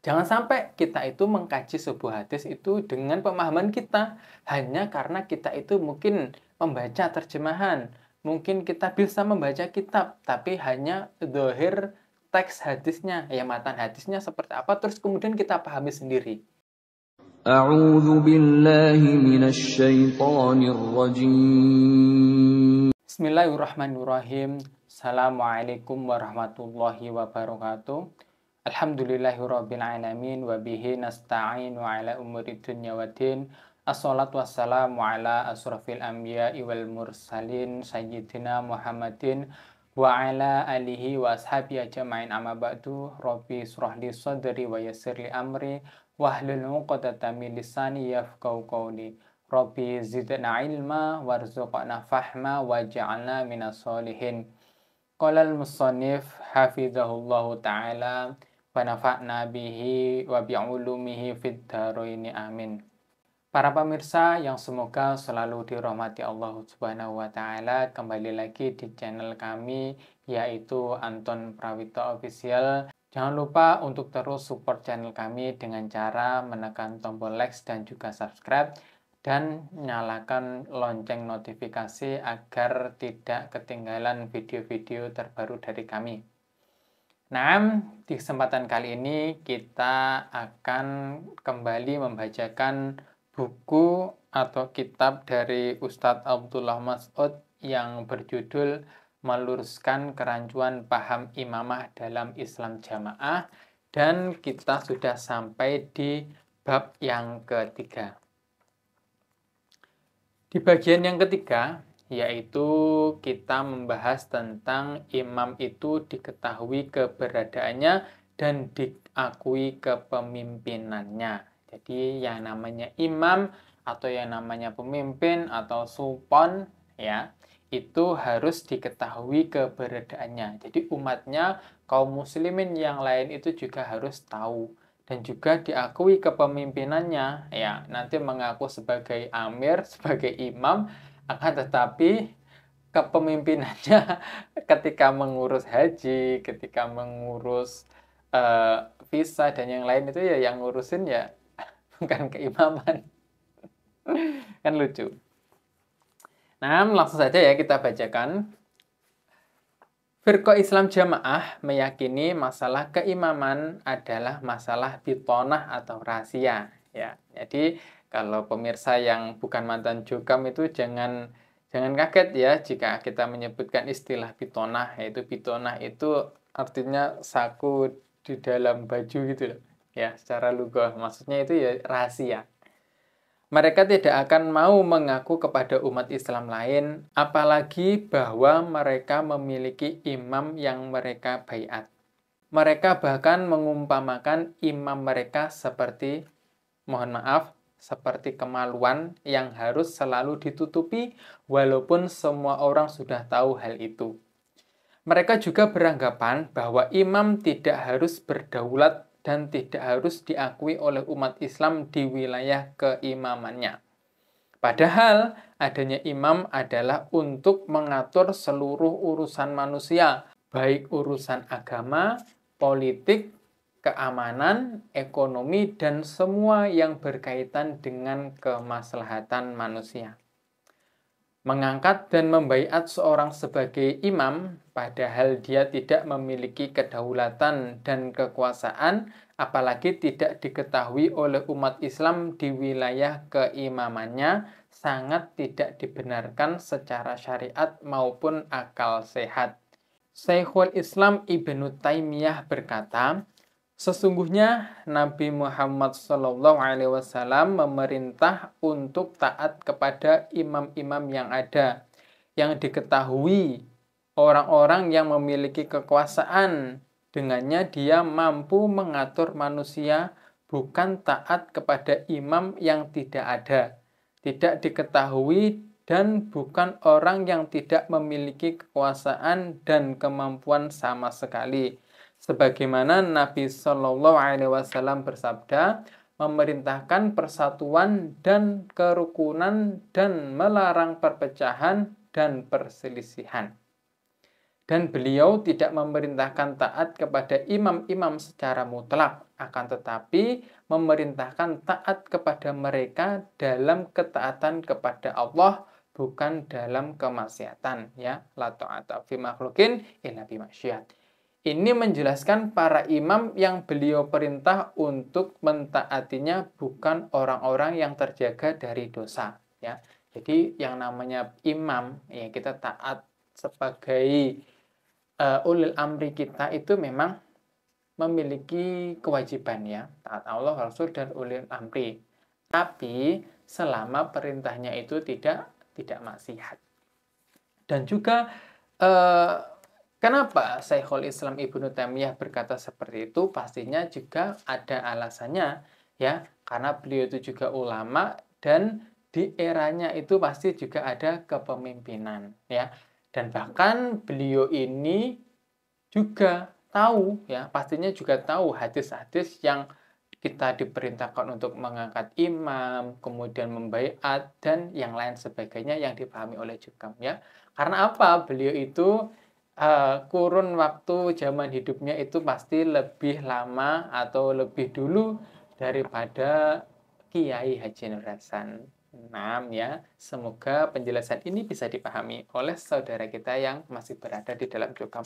Jangan sampai kita itu mengkaji sebuah hadis itu dengan pemahaman kita, hanya karena kita itu mungkin membaca terjemahan, mungkin kita bisa membaca kitab, tapi hanya zahir teks hadisnya, ya matan hadisnya seperti apa, terus kemudian kita pahami sendiri. أعوذ بالله من الشيطان الرجيم Bismillahirrahmanirrahim. Assalamualaikum warahmatullahi wabarakatuh. Alhamdulillahirabbil alamin wa bihi nasta'inu ala umuri dunya waddin. Assalatu wassalamu ala asrofil anbiya'i wal mursalin sayyidina Muhammadin wa ala alihi wa ashabihi ajma'in, amma ba'du. Rabbi shrah li sadri wa yassir li amri wahlul 'uqdatam min lisani yafqahu qawli. Rabbi zidna ilma warzuqna fahma waj'alna minas solihin. Qala al-musannif hafizahullahu ta'ala wa nafa'na bihi wa bi'ulumihi fid dharain amin. Para pemirsa yang semoga selalu dirahmati Allah Subhanahu wa taala, kembali lagi di channel kami yaitu Anton Prawito Official. Jangan lupa untuk terus support channel kami dengan cara menekan tombol like dan juga subscribe dan nyalakan lonceng notifikasi agar tidak ketinggalan video-video terbaru dari kami. Nah, di kesempatan kali ini kita akan kembali membacakan buku atau kitab dari Ustadz Abdullah Mas'ud yang berjudul Meluruskan Kerancuan Paham Imamah dalam Islam Jamaah, dan kita sudah sampai di bab yang ketiga. Di bagian yang ketiga, yaitu kita membahas tentang imam itu diketahui keberadaannya dan diakui kepemimpinannya. Jadi yang namanya imam atau yang namanya pemimpin atau sultan, ya, itu harus diketahui keberadaannya. Jadi umatnya, kaum muslimin yang lain itu juga harus tahu dan juga diakui kepemimpinannya, ya, nanti mengaku sebagai amir, sebagai imam, akan tetapi kepemimpinannya ketika mengurus haji, ketika mengurus visa dan yang lain itu ya yang ngurusin ya bukan keimaman. Kan lucu. Nah, langsung saja ya kita bacakan. Firqah Islam Jamaah meyakini masalah keimaman adalah masalah bitonah atau rahasia. Ya, jadi kalau pemirsa yang bukan mantan jukam itu jangan kaget ya jika kita menyebutkan istilah bitonah. Yaitu bitonah itu artinya saku di dalam baju gitu loh. Ya, secara lugah maksudnya itu ya rahasia. Mereka tidak akan mau mengaku kepada umat Islam lain, apalagi bahwa mereka memiliki imam yang mereka baiat. Mereka bahkan mengumpamakan imam mereka seperti, mohon maaf, seperti kemaluan yang harus selalu ditutupi walaupun semua orang sudah tahu hal itu. Mereka juga beranggapan bahwa imam tidak harus berdaulat dan tidak harus diakui oleh umat Islam di wilayah keimamannya. Padahal adanya imam adalah untuk mengatur seluruh urusan manusia, baik urusan agama, politik, keamanan, ekonomi, dan semua yang berkaitan dengan kemaslahatan manusia. Mengangkat dan membaiat seorang sebagai imam, padahal dia tidak memiliki kedaulatan dan kekuasaan, apalagi tidak diketahui oleh umat Islam di wilayah keimamannya, sangat tidak dibenarkan secara syariat maupun akal sehat. Syekhul Islam Ibnu Taimiyah berkata, sesungguhnya Nabi Muhammad SAW memerintah untuk taat kepada imam-imam yang ada, yang diketahui orang-orang yang memiliki kekuasaan. Dengannya dia mampu mengatur manusia, bukan taat kepada imam yang tidak ada, tidak diketahui, dan bukan orang yang tidak memiliki kekuasaan dan kemampuan sama sekali. Sebagaimana Nabi Shallallahu Alaihi Wasallam bersabda, memerintahkan persatuan dan kerukunan dan melarang perpecahan dan perselisihan. Dan beliau tidak memerintahkan taat kepada imam-imam secara mutlak, akan tetapi memerintahkan taat kepada mereka dalam ketaatan kepada Allah, bukan dalam kemaksiatan, ya. La ta'ata fi makhluqin illa bi maksiat. Ini menjelaskan para imam yang beliau perintah untuk mentaatinya bukan orang-orang yang terjaga dari dosa, ya. Jadi yang namanya imam, ya, kita taat sebagai ulil amri kita itu memang memiliki kewajiban, ya, taat Allah, Rasul, dan ulil amri. Tapi selama perintahnya itu tidak maksiat. Dan juga kenapa Syekhul Islam Ibnu Taimiyah berkata seperti itu? Pastinya juga ada alasannya, ya, karena beliau itu juga ulama dan di eranya itu pasti juga ada kepemimpinan, ya. Dan bahkan beliau ini juga tahu, ya, pastinya juga tahu hadis-hadis yang kita diperintahkan untuk mengangkat imam, kemudian membaiat, dan yang lain sebagainya yang dipahami oleh Jukam, ya. Karena apa? Beliau itu kurun waktu zaman hidupnya itu pasti lebih lama atau lebih dulu daripada Kiai Haji Nur Hasan. Nah, ya, semoga penjelasan ini bisa dipahami oleh saudara kita yang masih berada di dalam Jukam.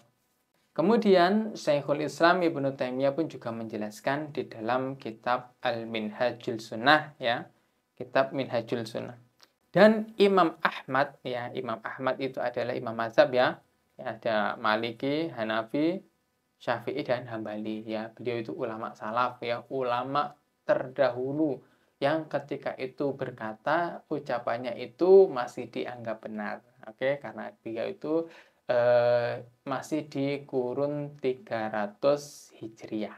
Kemudian Syekhul Islam Ibnu Taimiyah pun juga menjelaskan di dalam kitab Al-Minhajul Sunnah, ya, kitab Minhajul Sunnah. Dan Imam Ahmad, ya, Imam Ahmad itu adalah imam mazhab, ya. Ya, ada Maliki, Hanafi, Syafi'i, dan Hambali, ya. Beliau itu ulama salaf, ya, ulama terdahulu yang ketika itu berkata ucapannya itu masih dianggap benar. Oke, karena beliau itu masih di kurun 300 Hijriah.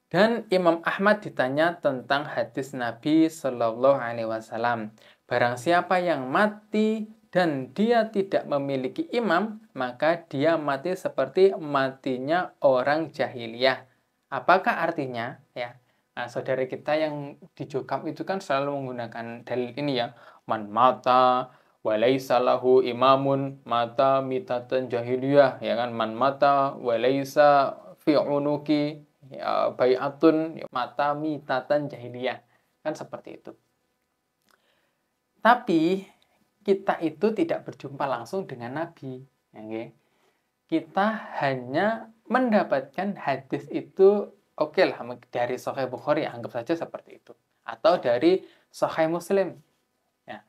Dan Imam Ahmad ditanya tentang hadis Nabi Shallallahu Alaihi Wasallam. Barang siapa yang mati dan dia tidak memiliki imam, maka dia mati seperti matinya orang jahiliyah. Apakah artinya? Ya, nah, saudara kita yang di Jokam itu kan selalu menggunakan dalil ini, ya. Man mata walaisa lahu imamun mata mitatan jahiliyah, ya kan. Man mata walaisa fi unuki ya, bai'atun, ya, mata mitatan jahiliyah, kan seperti itu. Tapi kita itu tidak berjumpa langsung dengan Nabi, ya. Kita hanya mendapatkan hadis itu, oke lah, dari Sahih Bukhari, anggap saja seperti itu, atau dari Sahih Muslim, ya.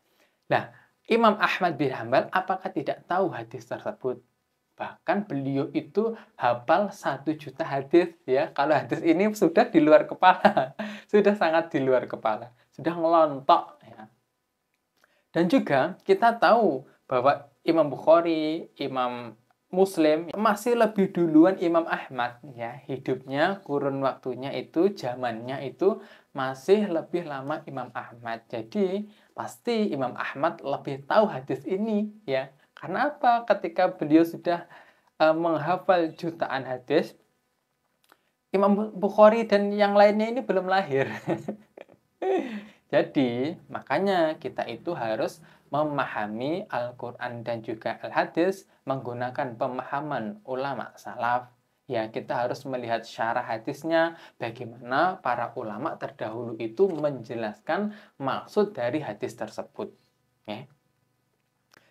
Nah, Imam Ahmad bin Hanbal apakah tidak tahu hadis tersebut? Bahkan beliau itu hafal 1 juta hadis, ya. Kalau hadis ini sudah di luar kepala, sudah sangat di luar kepala, sudah ngelontok, ya. Dan juga kita tahu bahwa Imam Bukhari, Imam Muslim masih lebih duluan Imam Ahmad, ya. Hidupnya, kurun waktunya itu, zamannya itu masih lebih lama Imam Ahmad. Jadi pasti Imam Ahmad lebih tahu hadis ini, ya. Karena apa? Ketika beliau sudah menghafal jutaan hadis, Imam Bukhari dan yang lainnya ini belum lahir. Jadi, makanya kita itu harus memahami Al-Quran dan juga Al-Hadis menggunakan pemahaman ulama salaf. Ya, kita harus melihat syarah hadisnya, bagaimana para ulama terdahulu itu menjelaskan maksud dari hadis tersebut. Ya.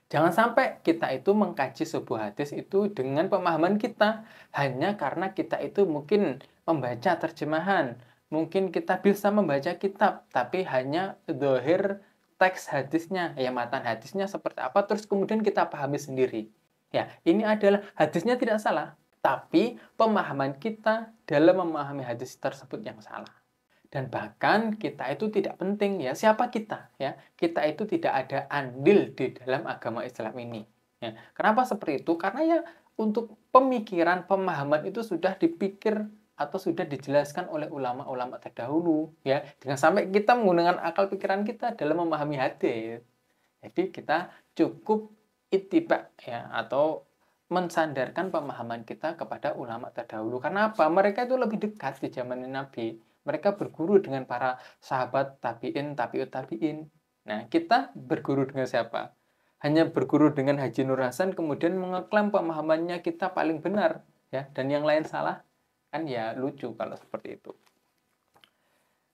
Jangan sampai kita itu mengkaji sebuah hadis itu dengan pemahaman kita, hanya karena kita itu mungkin membaca terjemahan, mungkin kita bisa membaca kitab, tapi hanya zahir teks hadisnya, ya, matan hadisnya seperti apa, terus kemudian kita pahami sendiri. Ya, ini adalah hadisnya tidak salah, tapi pemahaman kita dalam memahami hadis tersebut yang salah. Dan bahkan kita itu tidak penting, ya, siapa kita, ya. Kita itu tidak ada andil di dalam agama Islam ini. Ya. Kenapa seperti itu? Karena, ya, untuk pemikiran, pemahaman itu sudah dipikir atau sudah dijelaskan oleh ulama-ulama terdahulu, ya. Jangan sampai kita menggunakan akal pikiran kita dalam memahami hadis. Jadi kita cukup ittiba, ya, atau mensandarkan pemahaman kita kepada ulama terdahulu. Karena apa? Mereka itu lebih dekat di zaman Nabi. Mereka berguru dengan para sahabat tabi'in, tabi'ut tabi'in. Nah, kita berguru dengan siapa? Hanya berguru dengan Haji Nur Hasan, kemudian mengeklaim pemahamannya kita paling benar, ya, dan yang lain salah. Kan ya lucu kalau seperti itu.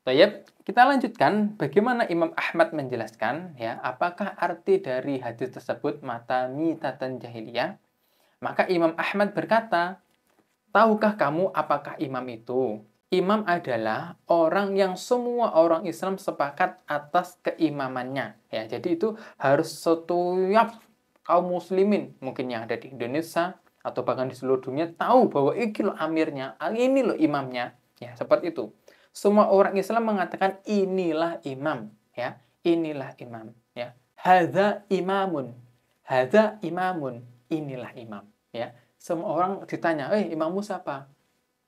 Tayyib, kita lanjutkan bagaimana Imam Ahmad menjelaskan ya, apakah arti dari hadis tersebut mata mitatan jahiliyah? Maka Imam Ahmad berkata, tahukah kamu apakah imam itu? Imam adalah orang yang semua orang Islam sepakat atas keimamannya. Ya, jadi itu harus setiap kaum muslimin mungkin yang ada di Indonesia atau bahkan di seluruh dunia tahu bahwa ini loh amirnya, ini loh imamnya. Ya, seperti itu. Semua orang Islam mengatakan inilah imam, ya. Inilah imam, ya. Hadza imamun. Hadza imamun. Inilah imam, ya. Semua orang ditanya, imammu siapa?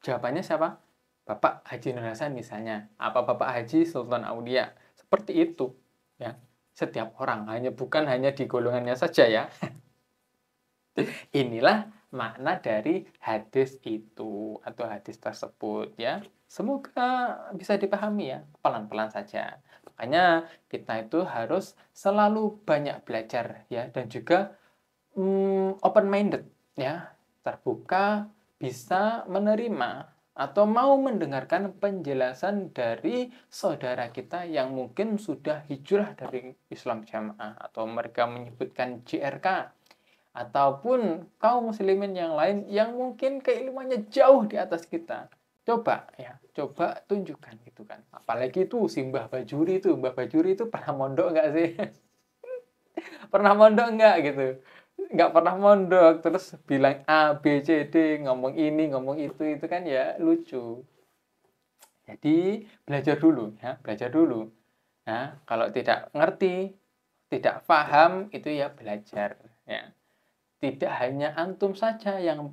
Jawabannya siapa? Bapak Haji Nur Hasan misalnya. Apa Bapak Haji Sultan Aulia? Seperti itu. Ya. Setiap orang, bukan hanya di golongannya saja ya. Inilah makna dari hadis itu atau hadis tersebut ya. Semoga bisa dipahami ya, pelan-pelan saja. Makanya kita itu harus selalu banyak belajar ya dan juga open minded ya, terbuka, bisa menerima atau mau mendengarkan penjelasan dari saudara kita yang mungkin sudah hijrah dari Islam Jamaah atau mereka menyebutkan JRK ataupun kaum muslimin yang lain yang mungkin keilmuannya jauh di atas kita. Coba ya, coba tunjukkan gitu kan. Apalagi itu si Mbah Bajuri itu pernah mondok nggak sih? Pernah mondok nggak gitu? Nggak pernah mondok terus bilang A, B, C, D, ngomong ini, ngomong itu kan ya lucu. Jadi belajar dulu ya, belajar dulu. Nah, kalau tidak ngerti, tidak paham itu ya belajar ya. Tidak hanya antum saja yang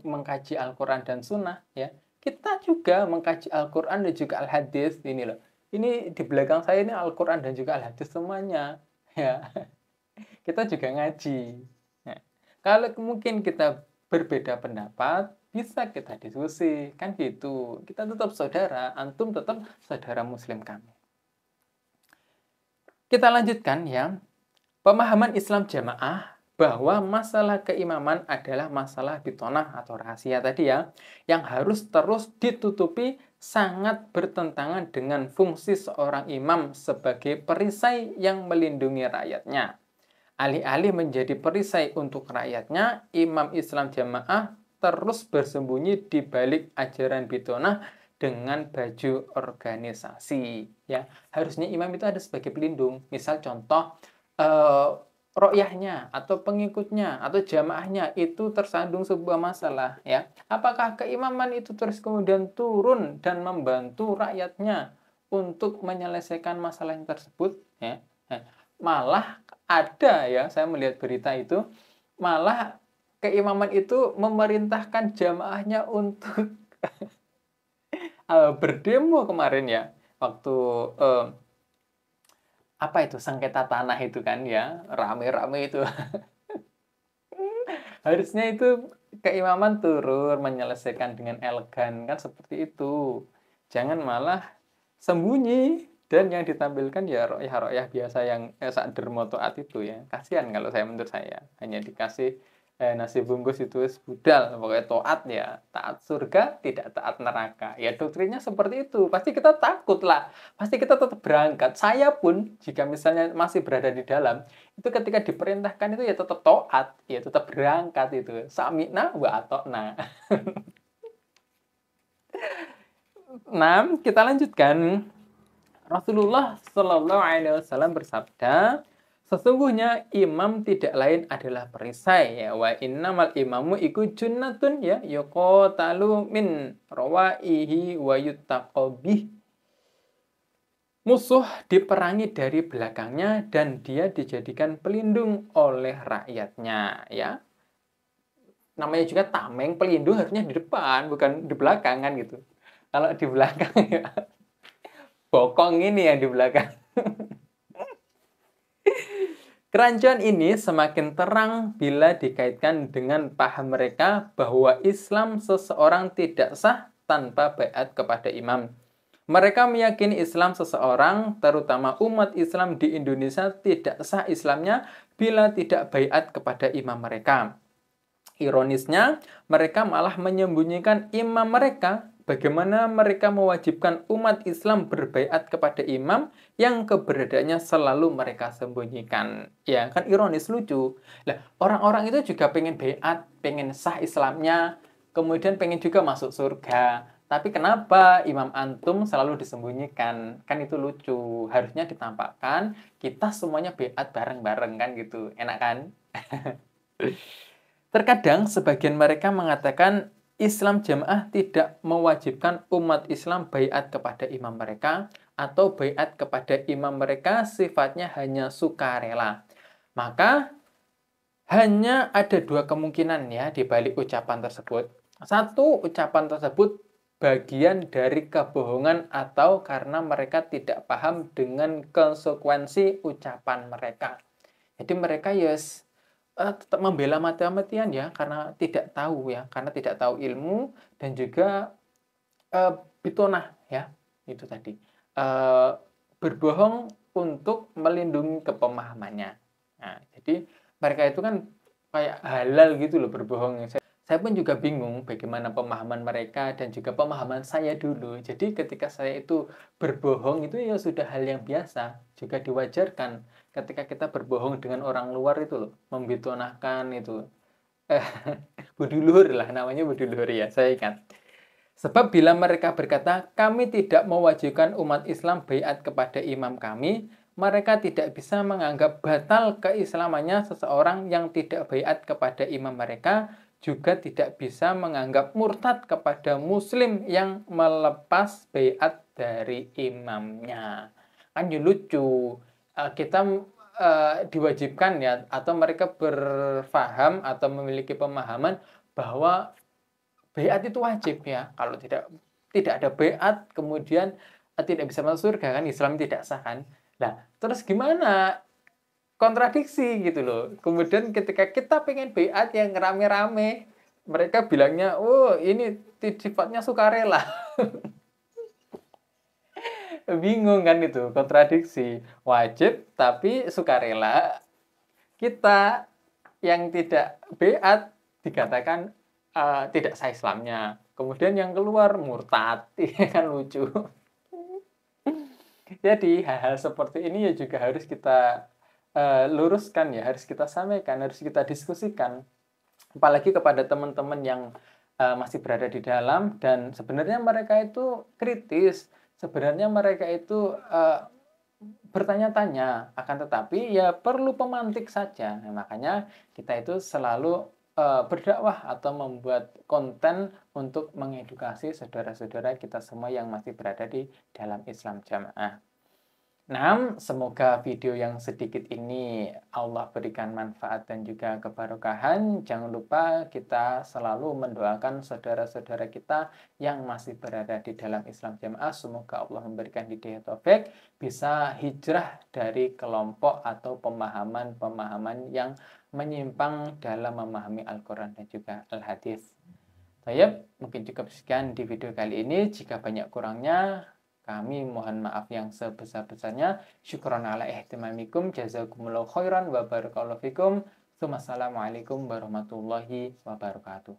mengkaji Al-Quran dan Sunnah ya, kita juga mengkaji Al-Quran dan juga Al-Hadis. Ini loh, ini di belakang saya ini Al-Quran dan juga Al-Hadis semuanya ya. Kita juga ngaji ya. Kalau mungkin kita berbeda pendapat, bisa kita diskusi kan gitu. Kita tetap saudara, antum tetap saudara muslim kami. Kita lanjutkan ya, pemahaman Islam Jamaah bahwa masalah keimaman adalah masalah bitonah atau rahasia tadi ya, yang harus terus ditutupi, sangat bertentangan dengan fungsi seorang imam sebagai perisai yang melindungi rakyatnya. Alih-alih menjadi perisai untuk rakyatnya, imam Islam Jamaah terus bersembunyi di balik ajaran bitonah dengan baju organisasi. Ya, harusnya imam itu ada sebagai pelindung. Misal contoh, rokyahnya atau pengikutnya atau jamaahnya itu tersandung sebuah masalah ya, apakah keimaman itu terus kemudian turun dan membantu rakyatnya untuk menyelesaikan masalah yang tersebut ya? Malah ada ya, saya melihat berita itu malah keimaman itu memerintahkan jamaahnya untuk berdemo kemarin ya, waktu apa itu sengketa tanah itu kan ya, rame-rame itu. Harusnya itu keimaman turun menyelesaikan dengan elegan kan seperti itu. Jangan malah sembunyi dan yang ditampilkan ya royah-royah biasa yang sak dermo taat itu ya. Kasihan kalau menurut saya hanya dikasih nasi bungkus itu budal, pokoknya taat ya, taat surga tidak taat neraka ya, doktrinnya seperti itu. Pasti kita takut lah, pasti kita tetap berangkat. Saya pun jika misalnya masih berada di dalam itu, ketika diperintahkan itu ya tetap taat, ya tetap berangkat itu, sami'na wa ata'na. Nah, kita lanjutkan. Rasulullah Shallallahu Alaihi Wasallam bersabda, sesungguhnya imam tidak lain adalah perisai ya, wa innamal imamu iku junnatun ya, yuqatalu min rawaihi wa yuttaqabih. Musuh diperangi dari belakangnya dan dia dijadikan pelindung oleh rakyatnya ya. Namanya juga tameng, pelindung harusnya di depan bukan di belakang kan gitu. Kalau di belakang ya bokong ini yang di belakang. Kerancuan ini semakin terang bila dikaitkan dengan paham mereka bahwa Islam seseorang tidak sah tanpa baiat kepada imam. Mereka meyakini Islam seseorang, terutama umat Islam di Indonesia, tidak sah Islamnya bila tidak baiat kepada imam mereka. Ironisnya, mereka malah menyembunyikan imam mereka bagaimana mereka mewajibkan umat Islam berbaiat kepada imam yang keberadaannya selalu mereka sembunyikan. Ya, kan ironis, lucu. Lah, orang-orang itu juga pengen baiat, pengen sah Islamnya, kemudian pengen juga masuk surga. Tapi kenapa imam antum selalu disembunyikan? Kan itu lucu. Harusnya ditampakkan kita semuanya baiat bareng-bareng kan gitu. Enak kan? Terkadang sebagian mereka mengatakan Islam Jamaah tidak mewajibkan umat Islam baiat kepada imam mereka atau baiat kepada imam mereka sifatnya hanya sukarela. Maka hanya ada dua kemungkinan ya di balik ucapan tersebut. Satu, ucapan tersebut bagian dari kebohongan atau karena mereka tidak paham dengan konsekuensi ucapan mereka. Jadi mereka yes tetap membela mati-matian ya karena tidak tahu ya, karena tidak tahu ilmu dan juga bitonah ya, itu tadi. Berbohong untuk melindungi kepemahamannya. Nah, jadi mereka itu kan kayak halal gitu loh berbohong. Saya pun juga bingung bagaimana pemahaman mereka dan juga pemahaman saya dulu. Jadi ketika saya itu berbohong itu ya sudah hal yang biasa, juga diwajarkan. Ketika kita berbohong dengan orang luar itu loh, membitonahkan itu. Budulur lah namanya, budulur ya, saya ingat. Sebab bila mereka berkata, kami tidak mewajibkan umat Islam baiat kepada imam kami, mereka tidak bisa menganggap batal keislamannya seseorang yang tidak baiat kepada imam mereka, juga tidak bisa menganggap murtad kepada muslim yang melepas baiat dari imamnya. Kan ya lucu. Kita diwajibkan ya, atau mereka berfaham atau memiliki pemahaman bahwa baiat itu wajib ya. Kalau tidak ada baiat kemudian tidak bisa masuk surga kan, Islam tidak sah kan. Nah, terus gimana? Kontradiksi gitu loh. Kemudian ketika kita pengen baiat yang rame-rame, mereka bilangnya, "Oh, ini sifatnya sukarela." Bingung kan itu, kontradiksi. Wajib tapi sukarela. Kita yang tidak baiat dikatakan tidak sah Islamnya. Kemudian yang keluar murtad, ini kan lucu. Jadi hal-hal seperti ini ya juga harus kita luruskan ya, harus kita sampaikan, harus kita diskusikan. Apalagi kepada teman-teman yang masih berada di dalam dan sebenarnya mereka itu kritis, sebenarnya mereka itu bertanya-tanya, akan tetapi ya perlu pemantik saja. Nah, makanya kita itu selalu berdakwah atau membuat konten untuk mengedukasi saudara-saudara kita semua yang masih berada di dalam Islam Jamaah. Nah, semoga video yang sedikit ini Allah berikan manfaat dan juga keberkahan. Jangan lupa kita selalu mendoakan saudara-saudara kita yang masih berada di dalam Islam Jamaah. Semoga Allah memberikan hidayah taufik, bisa hijrah dari kelompok atau pemahaman-pemahaman yang menyimpang dalam memahami Al-Quran dan juga Al-Hadis. Baik, mungkin cukup sekian di video kali ini. Jika banyak kurangnya, kami mohon maaf yang sebesar-besarnya. Syukran ala ihtimamikum. Jazakumullahu khairan wa barakallahu fikum. Wassalamualaikum warahmatullahi wabarakatuh.